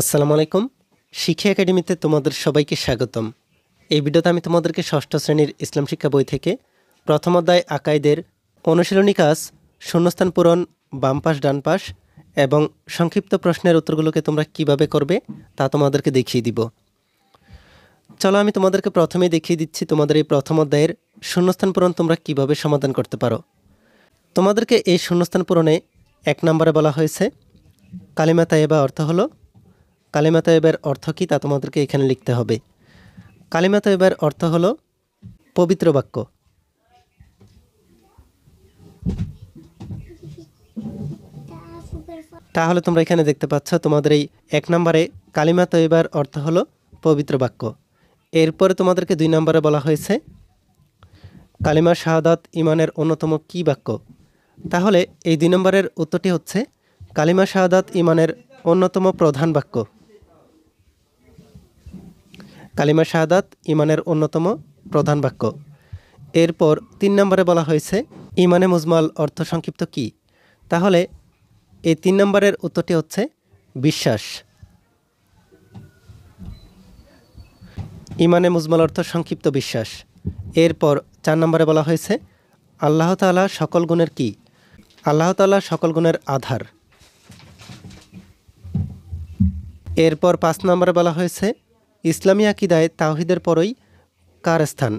আসসালামু আলাইকুম। শিক্ষা একাডেমিতে তোমাদের সবাইকে স্বাগতম। এই ভিডিওতে আমি তোমাদেরকে ষষ্ঠ শ্রেণীর ইসলাম শিক্ষা বই থেকে প্রথম অধ্যায় আকাইদের অনুশীলনী কাজ, শূন্যস্থান পূরণ, বাম পাশ ডান পাশ এবং সংক্ষিপ্ত প্রশ্নের উত্তরগুলোকে তোমরা কিভাবে করবে তা তোমাদেরকে দেখিয়ে দিব। চলো আমি তোমাদেরকে প্রথমেই দেখিয়ে দিচ্ছি তোমাদের এই প্রথম অধ্যায়ের শূন্যস্থান পূরণ তোমরা কিভাবে সমাধান করতে পারো। তোমাদেরকে এই শূন্যস্থান পূরণে 1 নম্বরে বলা হয়েছে কালিমা তাইয়্যিবা অর্থ হলো। কালিমা তাইয়্যিবার অর্থ কী তা তোমাদেরকে এখানে লিখতে হবে। কালিমা তাইয়্যিবার অর্থ হলো পবিত্র বাক্য। তাহলে তোমরা এখানে দেখতে পাচ্ছ তোমাদের এই 1 নম্বরে কালিমা তাইয়্যিবার অর্থ হলো পবিত্র বাক্য। এরপরে তোমাদেরকে 2 নম্বরে বলা হয়েছে কালিমা শাহাদাত ঈমানের অন্যতম কী বাক্য। তাহলে এই 2 নম্বরের উত্তরটি হচ্ছে কালিমা শাহাদাত ঈমানের অন্যতম প্রধান বাক্য। কালিমা শাহাদাত ঈমানের অন্যতম প্রধান বাক্য। এরপর 3 নম্বরে বলা হয়েছে ঈমানে মুজমাল অর্থ সংক্ষিপ্ত কী। তাহলে এই 3 নম্বরের উত্তরটি হচ্ছে বিশ্বাস। ঈমানে মুজমাল অর্থ সংক্ষিপ্ত বিশ্বাস। এরপর 4 নম্বরে বলা হয়েছে আল্লাহ তাআলা সকল গুণের কী। আল্লাহ তাআলা সকল গুণের আধার। এরপর 5 নম্বরে বলা হয়েছে ইসলামী আকীদায় তাওহীদের পরই কার স্থান।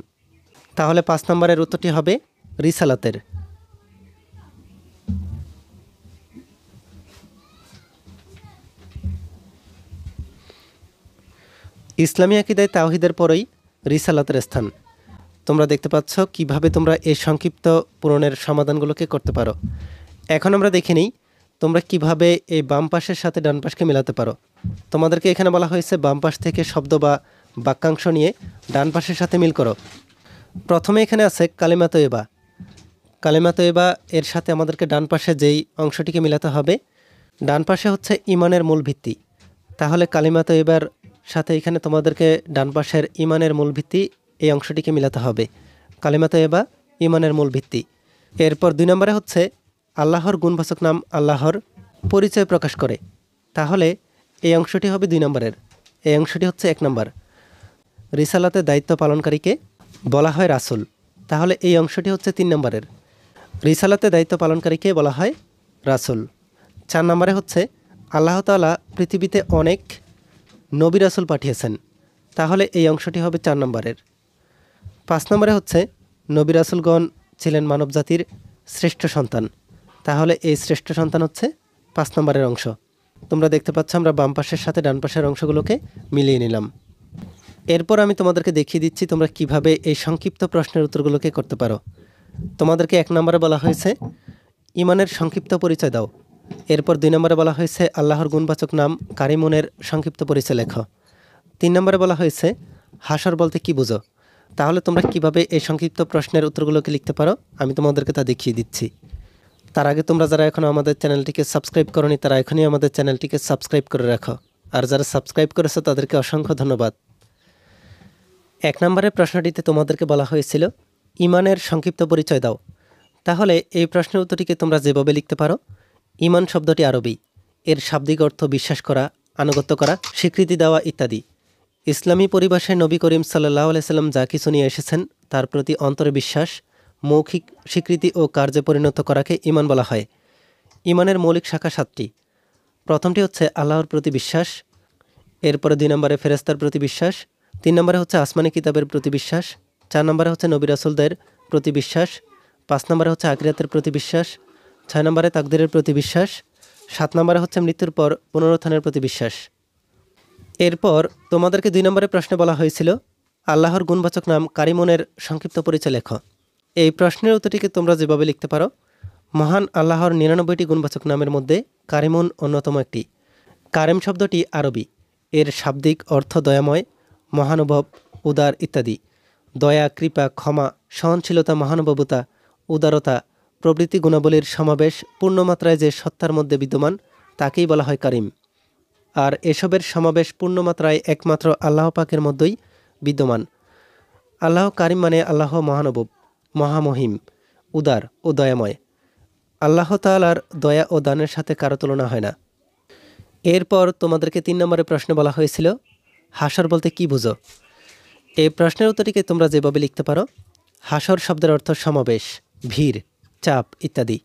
তাহলে 5 নম্বরের উত্তরটি হবে রিসালাতের। ইসলামী আকীদায় তাওহীদের পরই রিসালাতের স্থান। তোমরা দেখতে পাচ্ছ কিভাবে তোমরা এই সংক্ষিপ্ত পূরণের সমাধানগুলোকে করতে পারো। এখন আমরা দেখে নিই তোমরা কিভাবে এই বাম পাশের সাথে ডান পাশকে মেলাতে পারো। তোমাদেরকে এখানে বলা হয়েছে বাম পাশ থেকে শব্দ বা বাক্যাংশ নিয়ে ডান পাশের সাথে মিল করো। প্রথমে এখানে আছে কালিমা তাইয়্যিবা। কালিমা তাইয়্যিবা এর সাথে আমাদেরকে ডান পাশে যেই অংশটিকে মিলাতে হবে, ডান পাশে হচ্ছে ঈমানের মূল ভিত্তি। তাহলে কালিমা তাইয়্যিবার সাথে এখানে তোমাদেরকে ডান পাশের ঈমানের মূল ভিত্তি এই অংশটিকে মিলাতে হবে। কালিমা তাইয়্যিবা ঈমানের মূল ভিত্তি। এরপর 2 নম্বরে হচ্ছে আল্লাহর গুণবাচক নাম আল্লাহর পরিচয় প্রকাশ করে। তাহলে এই অংশটি হবে 2 নম্বরের। এই অংশটি হচ্ছে 1 নম্বর। রিসালাতের দায়িত্ব পালনকারীকে বলা হয় রাসূল। তাহলে এই অংশটি হচ্ছে 3 নম্বরের। রিসালাতের দায়িত্ব পালনকারীকে বলা হয় রাসূল। 4 নম্বরে হচ্ছে আল্লাহ তাআলা পৃথিবীতে অনেক নবী রাসূল পাঠিয়েছেন। তাহলে এই অংশটি হবে 4 নম্বরের। 5 নম্বরে হচ্ছে নবী রাসূলগণ ছিলেন মানবজাতির শ্রেষ্ঠ সন্তান। তাহলে এই শ্রেষ্ঠ সন্তান হচ্ছে 5 নম্বরের অংশ। তোমরা দেখতে পাচ্ছ আমরা বাম পাশের সাথে ডান পাশের অংশগুলোকে মিলিয়ে নিলাম। এরপর আমি তোমাদেরকে দেখিয়ে দিচ্ছি তোমরা কিভাবে এই সংক্ষিপ্ত প্রশ্নের উত্তরগুলোকে করতে পারো। তোমাদেরকে 1 নম্বরে বলা হয়েছে ঈমানের সংক্ষিপ্ত পরিচয় দাও। এরপর 2 নম্বরে বলা হয়েছে আল্লাহর গুণবাচক নাম কারিমুনের সংক্ষিপ্ত পরিচয় লেখো। 3 নম্বরে বলা হয়েছে হাসর বলতে কি বুঝো। তাহলে তোমরা কিভাবে এই সংক্ষিপ্ত প্রশ্নের উত্তরগুলোকে লিখতে পারো আমি তোমাদেরকে তা দেখিয়ে দিচ্ছি। তার আগে তোমরা যারা এখনও আমাদের চ্যানেলটিকে সাবস্ক্রাইব করোনি তারা এখনই আমাদের চ্যানেলটিকে সাবস্ক্রাইব করে রাখো। আর যারা সাবস্ক্রাইব করেছো তাদেরকে অসংখ্য ধন্যবাদ। 1 নম্বরের প্রশ্নটিতে তোমাদেরকে বলা হয়েছিল ঈমানের সংক্ষিপ্ত পরিচয় দাও। তাহলে এই প্রশ্নের উত্তরটিকে তোমরা যেভাবে লিখতে পারো, ঈমান শব্দটি আরবি। এর শাব্দিক অর্থ বিশ্বাস করা, আনুগত্য করা, স্বীকৃতি দেওয়া ইত্যাদি। ইসলামী পরিভাষায় নবী করিম সাল্লাল্লাহু আলাইহি সাল্লাম যা কিছু নিয়ে এসেছেন তার প্রতি অন্তরে বিশ্বাস, মৌখিক স্বীকৃতি ও কার্যে পরিণত করাকে ঈমান বলা হয়। ঈমানের মৌলিক শাখা 7টি। প্রথমটি হচ্ছে আল্লাহর প্রতি বিশ্বাস। এরপরে 2 নম্বরে ফেরেশতার প্রতি বিশ্বাস। 3 নম্বরে হচ্ছে আসমানি কিতাবের প্রতি বিশ্বাস। 4 নম্বরে হচ্ছে নবী রাসূলদের প্রতি বিশ্বাস। 5 নম্বরে হচ্ছে আখিরাতের প্রতি বিশ্বাস। 6 নম্বরে তাকদীরের প্রতি বিশ্বাস। 7 নম্বরে হচ্ছে মৃত্যুর পর পুনরুত্থানের প্রতি বিশ্বাস। এরপর তোমাদেরকে 2 নম্বরের প্রশ্নে বলা হয়েছিল আল্লাহর গুণবাচক নাম কারিমুনের সংক্ষিপ্ত পরিচয় লেখো। এই প্রশ্নের উত্তরটিকে তোমরা যেভাবে লিখতে পারো, মহান আল্লাহর 99টি গুণবাচক নামের মধ্যে কারিমুন অন্যতম একটি। কারিম শব্দটি আরবি। এর শাব্দিক অর্থ দয়াময়, মহানুভব, উদার ইত্যাদি। দয়া, কৃপা, ক্ষমা, সহনশীলতা, মহানুভবতা, উদারতা প্রভৃতি গুণাবলীর সমাবেশ পূর্ণমাত্রায় যে সত্তার মধ্যে বিদ্যমান তাকেই বলা হয় কারিম। আর এসবের সমাবেশ পূর্ণমাত্রায় একমাত্র আল্লাহ পাকের মধ্যেই বিদ্যমান। আল্লাহ কারিম মানে আল্লাহ মহানুভব, মহামহিম, উদার ও দয়াময়। আল্লাহ তাআলার দয়া ও দানের সাথে কারো তুলনা হয় না। এরপর তোমাদেরকে 3 নম্বরের প্রশ্নে বলা হয়েছিল হাসর বলতে কি বুঝো। এই প্রশ্নের উত্তরটিকে তোমরা যেভাবে লিখতে পারো, হাসর শব্দের অর্থ সমাবেশ, ভিড়, চাপ ইত্যাদি।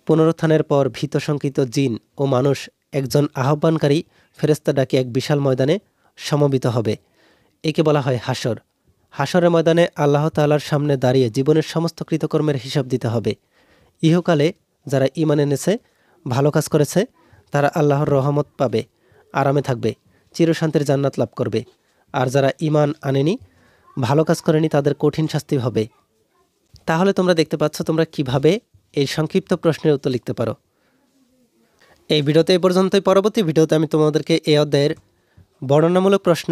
পুনরুত্থানের পর ভীত শঙ্কিত জিন ও মানুষ একজন আহ্বানকারী ফেরেশতা ডাকে এক বিশাল ময়দানে সমবেত হবে। একে বলা হয় হাসর। হাসরের ময়দানে আল্লাহ তাআলার সামনে দাঁড়িয়ে জীবনের সমস্ত কৃতকর্মের হিসাব দিতে হবে। ইহকালে যারা ঈমান এনেছে, ভালো কাজ করেছে, তারা আল্লাহর রহমত পাবে, আরামে থাকবে, চিরশান্তির জান্নাত লাভ করবে। আর যারা ঈমান আনেনি, ভালো কাজ করেনি, তাদের কঠিন শাস্তি হবে। তাহলে তোমরা দেখতে পাচ্ছ তোমরা কিভাবে এই সংক্ষিপ্ত প্রশ্নের উত্তর লিখতে পারো। এই ভিডিওতে এই পর্যন্তই। পরবর্তী ভিডিওতে আমি তোমাদেরকে এই অধ্যায়ের বর্ণনামূলক প্রশ্ন,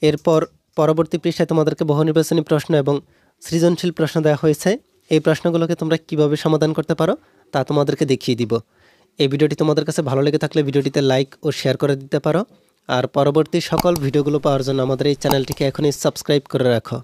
এরপর পরবর্তী পৃষ্ঠায় তোমাদেরকে বহু নির্বাচনী প্রশ্ন এবং সৃজনশীল প্রশ্ন দেওয়া হয়েছে। এই প্রশ্নগুলোকে তোমরা কিভাবে সমাধান করতে পারো তা তোমাদেরকে দেখিয়ে দিব। এই ভিডিওটি তোমাদের কাছে ভালো লেগে থাকলে ভিডিওটিতে লাইক ও শেয়ার করে দিতে পারো। আর পরবর্তী সকল ভিডিওগুলো পাওয়ার জন্য আমাদের এই চ্যানেলটিকে এখনই সাবস্ক্রাইব করে রাখো।